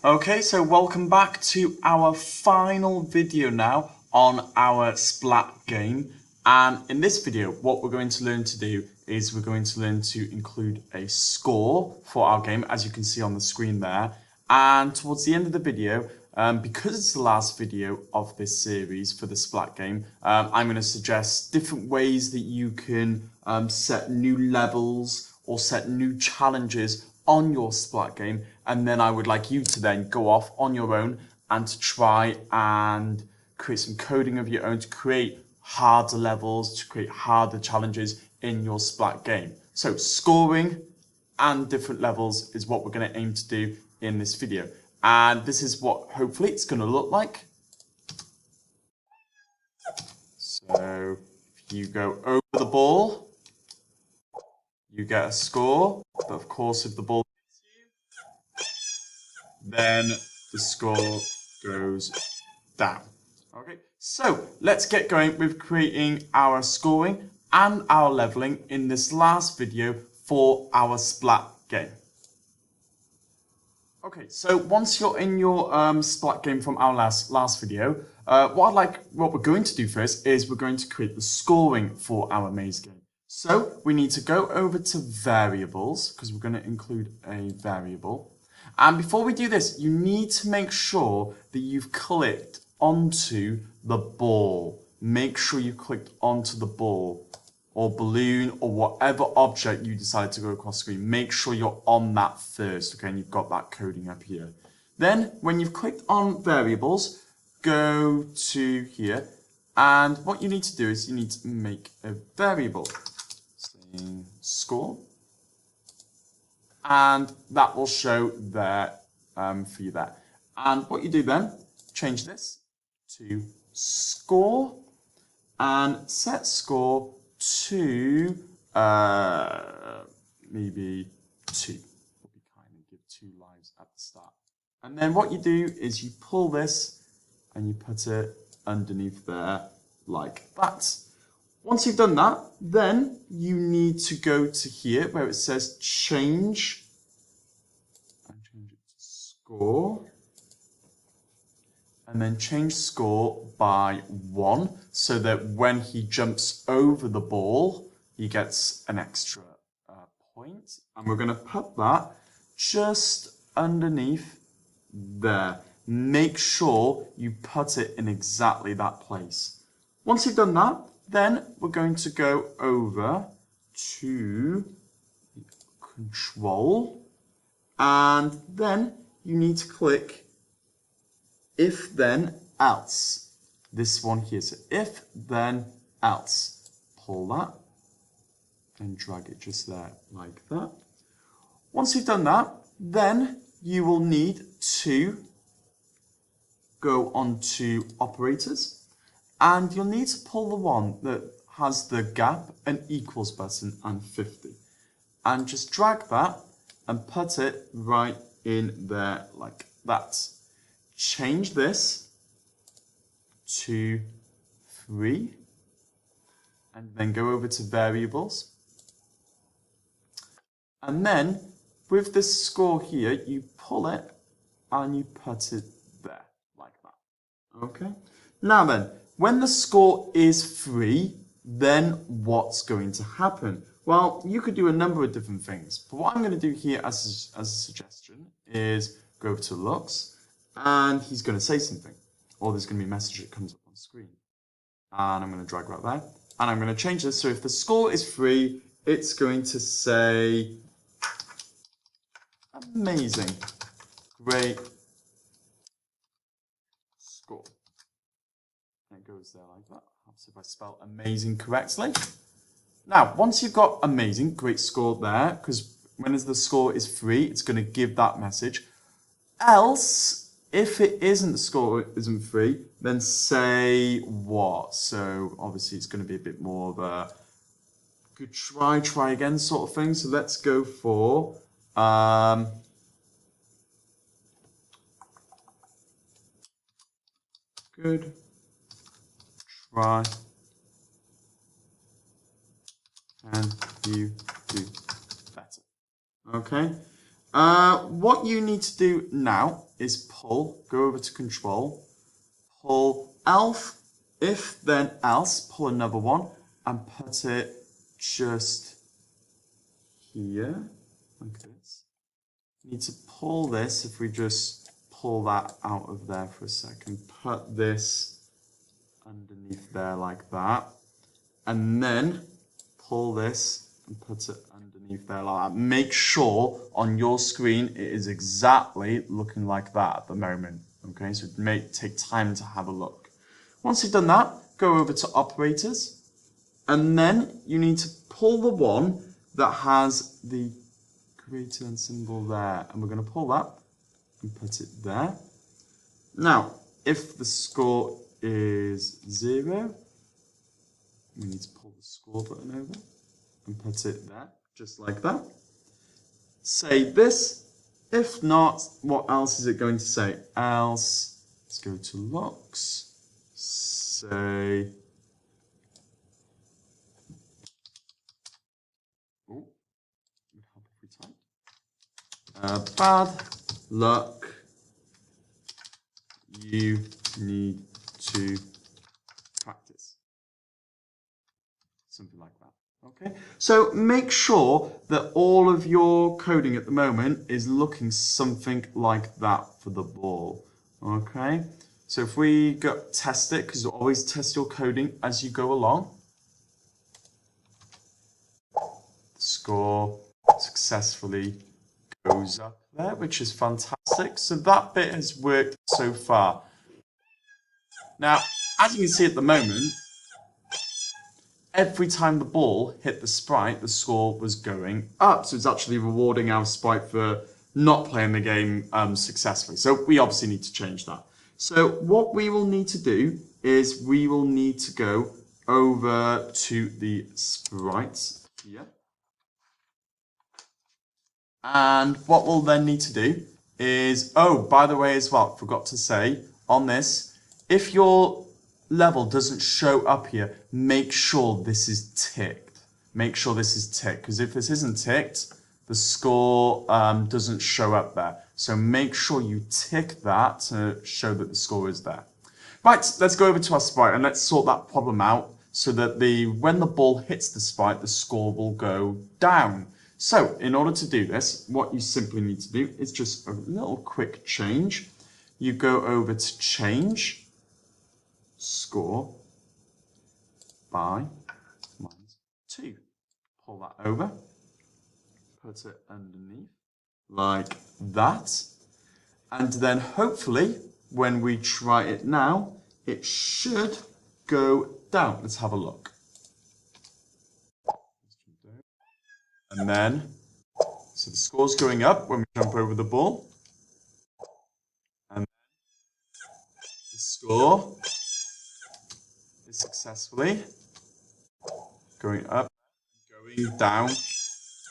Okay, so welcome back to our final video now on our splat game. And in this video, what we're going to learn to do is we're going to learn to include a score for our game, as you can see on the screen there. And towards the end of the video, because it's the last video of this series for the splat game, I'm going to suggest different ways that you can set new levels or set new challenges on your splat game, and then I would like you to then go off on your own and to try and create some coding of your own to create harder levels, to create harder challenges in your splat game. So scoring and different levels is what we're going to aim to do in this video, and this is what hopefully it's going to look like. So if you go over the ball, you get a score, but of course if the ball hits you, then the score goes down. Okay, so let's get going with creating our scoring and our leveling in this last video for our splat game. Okay, so once you're in your splat game from our last video, what we're going to do first is we're going to create the scoring for our maze game. So we need to go over to variables because we're going to include a variable. And before we do this, you need to make sure that you've clicked onto the ball. Make sure you clicked onto the ball or balloon or whatever object you decide to go across screen. Make sure you're on that first, okay, and you've got that coding up here. Then when you've clicked on variables, go to here, and what you need to do is you need to make a variable saying score, and that will show there for you there. And what you do then, change this to score and set score to maybe 2. We'll be kind and give 2 lives at the start. And then what you do is you pull this and you put it underneath there like that. Once you've done that, then you need to go to here where it says change and change it to score. And then change score by 1 so that when he jumps over the ball, he gets an extra point. And we're going to put that just underneath there. Make sure you put it in exactly that place. Once you've done that, then we're going to go over to control, and then you need to click if then else. This one here. So if then else. Pull that and drag it just there like that. Once you've done that, then you will need to go on to operators, and you'll need to pull the one that has the gap and equals button and 50, and just drag that and put it right in there like that. Change this to 3 and then go over to variables, and then with this score here you pull it and you put it there like that. Okay, now then when the score is 3, then what's going to happen? Well, you could do a number of different things, but what I'm going to do here as a suggestion is go over to looks, and he's going to say something, or there's going to be a message that comes up on screen. And I'm going to drag right there, and I'm going to change this. So if the score is 3, it's going to say amazing, great score. And it goes there like that. Helps if I spell amazing correctly. Now, once you've got amazing, great score there, because when the score is 3, it's going to give that message. Else, if it isn't, the score isn't 3, then say what? So obviously it's going to be a bit more of a good try again sort of thing. So let's go for good try and you do better. Okay, What you need to do now is go over to control, pull else, if then else, pull another one and put it just here, like this. You need to pull this, if we just pull that out of there for a second, put this underneath there like that, and then pull this and put it underneath there like that. Make sure on your screen it is exactly looking like that at the moment. Okay, so it may take time to have a look. Once you've done that, go over to operators, and then you need to pull the one that has the greater than symbol there, and we're going to pull that and put it there. Now, if the score is 0, we need to pull the score button over and put it there, just like that. Say this. If not, what else is it going to say? Else, let's go to looks, say, oh, it would help if we type. Bad luck, you need to practice. Something like that. Okay, so make sure that all of your coding at the moment is looking something like that for the ball. Okay, so if we go test it, because you always test your coding as you go along. The score successfully goes up there, which is fantastic. So that bit has worked so far. Now, as you can see at the moment, every time the ball hit the sprite, the score was going up. So it's actually rewarding our sprite for not playing the game successfully. So we obviously need to change that. So what we will need to do is we will need to go over to the sprites here. And what we'll then need to do is, oh, by the way as well, forgot to say on this, if your level doesn't show up here, make sure this is ticked. Make sure this is ticked, because if this isn't ticked, the score doesn't show up there. So make sure you tick that to show that the score is there. Right, let's go over to our sprite and let's sort that problem out so that when the ball hits the sprite, the score will go down. So in order to do this, what you simply need to do is just a little quick change. You go over to change score by -2. Pull that over, put it underneath like that, and then hopefully when we try it now, it should go down. Let's have a look. And then, so the score's going up when we jump over the ball, and the score is successfully going up, going down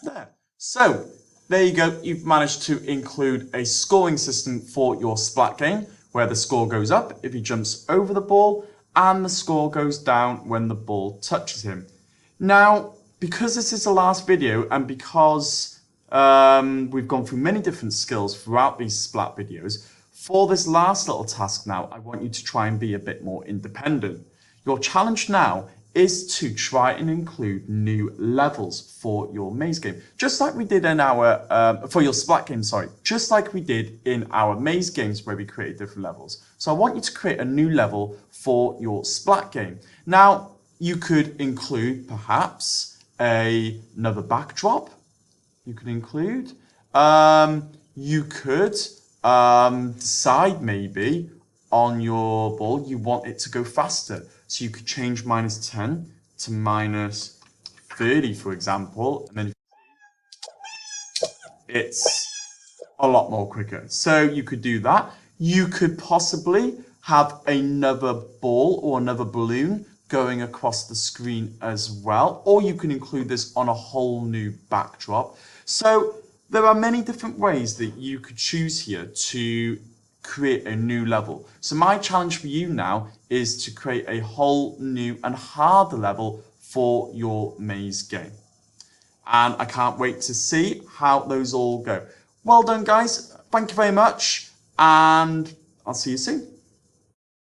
there. So there you go. You've managed to include a scoring system for your splat game where the score goes up if he jumps over the ball and the score goes down when the ball touches him. Now, because this is the last video and because we've gone through many different skills throughout these splat videos, for this last little task now, I want you to try and be a bit more independent. Your challenge now is to try and include new levels for your maze game, just like we did in our for your splat game, sorry, just like we did in our maze games where we created different levels. So I want you to create a new level for your splat game. Now, you could include perhaps another backdrop. You could include. You could decide maybe on your ball you want it to go faster. So you could change -10 to -30, for example, and then it's a lot more quicker. So you could do that. You could possibly have another ball or another balloon going across the screen as well, or you can include this on a whole new backdrop. So there are many different ways that you could choose here to create a new level. So my challenge for you now is to create a whole new and harder level for your maze game. And I can't wait to see how those all go. well done guys, thank you very much, and I'll see you soon.